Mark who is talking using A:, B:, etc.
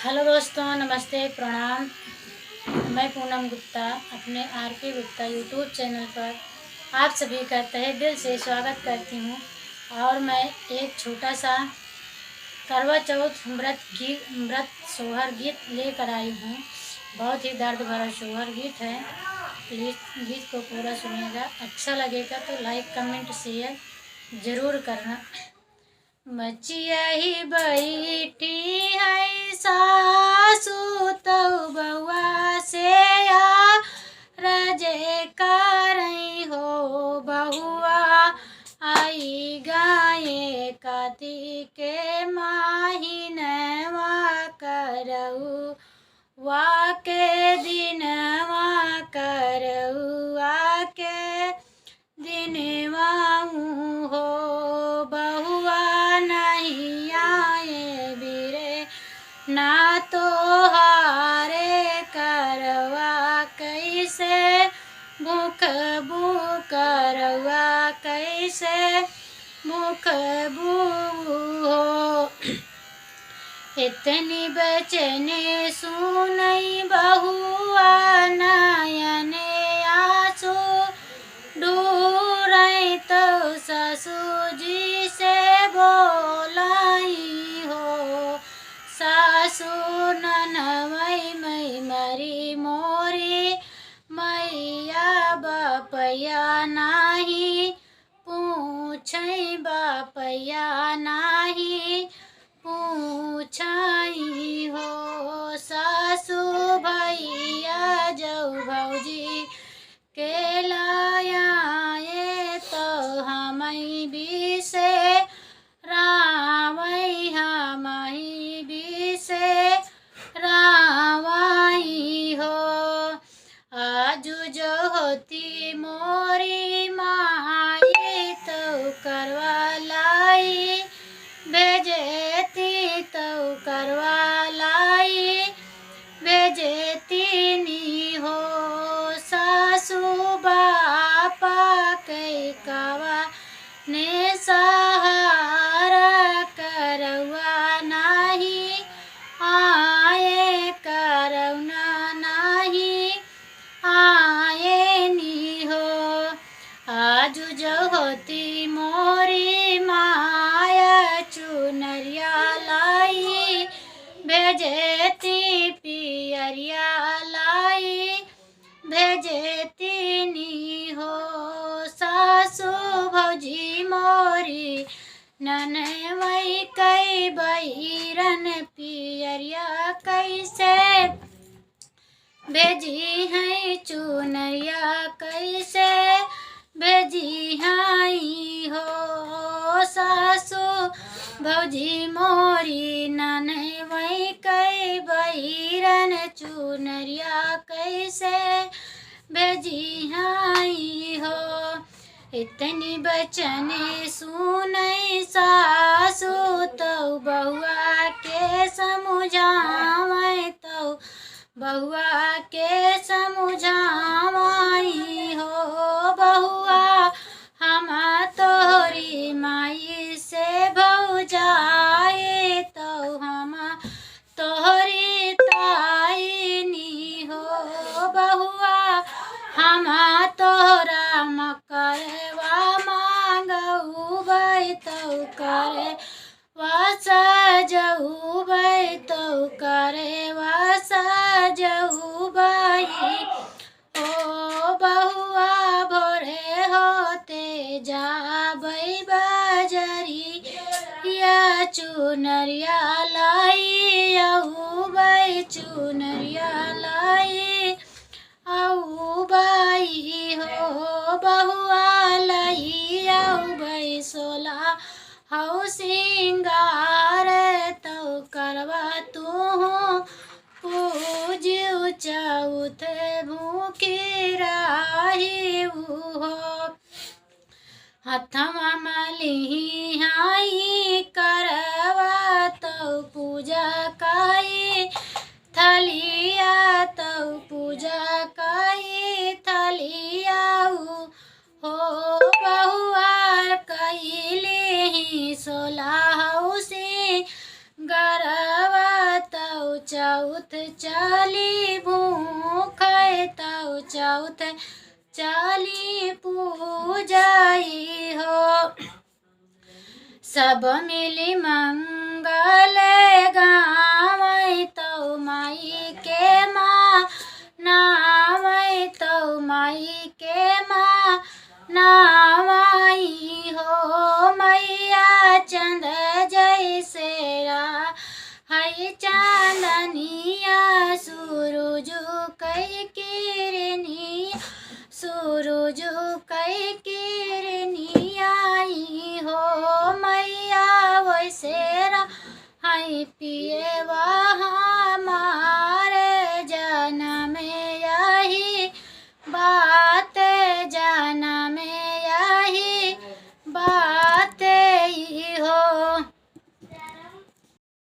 A: Hello दोस्तों, नमस्ते, प्रणाम। मैं पूनम गुप्ता अपने आरके गुप्ता यूट्यूब चैनल पर आप सभी का तहे दिल से स्वागत करती हूँ। और मैं एक छोटा सा करवा चौथ व्रत सोहर गीत लेकर आई हूँ। बहुत ही दर्द भरा सोहर गीत है। प्लीज़ गीत को पूरा सुनिएगा। अच्छा लगेगा तो लाइक कमेंट शेयर ज़रूर करना। मचिया ही बैठी है सासू तो बउआ से आ रजे करई हो बहुआ आई गाये काती के माहिनवा करऊ वाके दिनवा करऊ वाके दिनवा हो बहुआ नहीं आए बिरे ना तो हारे करवा कैसे भूख करवा कैसे भूख हो। इतनी बचने सुनई बहुआ नयने आंसू ढूरई तो सासू जी से बोलाई हो सासू ननवई मई मरी मोरी मैया बापया नाही पूछई बापया नाही पूछाई हो सासू भैया जऊ भौजी के लाए तो हमई भी से रावई हमई भी से रावाई हो। आजू जो होती मोरी माई तो करवा लाई भेजेती तो करवा लाई भेजेती नी हो सासू बापा के कावा ने सहारा करवा नाही आए करौना नाही आए नी हो। आजू जो होती मोरी माया चुनरिया लाई भेजेती पियरिया लाई भेजेती नी हो सासू भौजी मोरी ननवई कई बहिरन पियरिया कैसे भेजी है चुनरिया कैसे भेजी हाई हो सासू भौजी मोरी ननवई कई बहिरन चुनरिया कैसे भेजी हाई हो। इतनी बचने सुनई सासू तो बहुआ के समझावै तो बहुआ के समझावाई हो बहुआ हम तोरी माई से भौजाए तो हम तोहरी ताई नी हो बहुआ हम तोहरा मकरवा मांगऊ बै तो करे सजऊ बै तो करे सजऊ बै ओ बहुआ भोरे होते जाबै बजरी या चुनरिया लाई अऊ बै चुनरिया लाई अऊ बै हो बहुआ लाई अऊ बै सोला हऊ सिंगार तो करवा तू पूजू चौथ भूखी राही हो हथवा मलिही हाई करवा तो पूजा काई थलिया तो पूजा काई थलिया हो बहुआ कैली सोलह से गरवा तो चौथ चली भूख तौ चौथ चली पूजाई हो। सब मिली मंगल गावै तौ माई के माँ नावै तौ माई के माँ नावाई हो। मैया चंद जैसे है चांदनिया सूरज कई किरनी सूरज कई किरनी आई हो। मैया वैसे है पिए वहाँ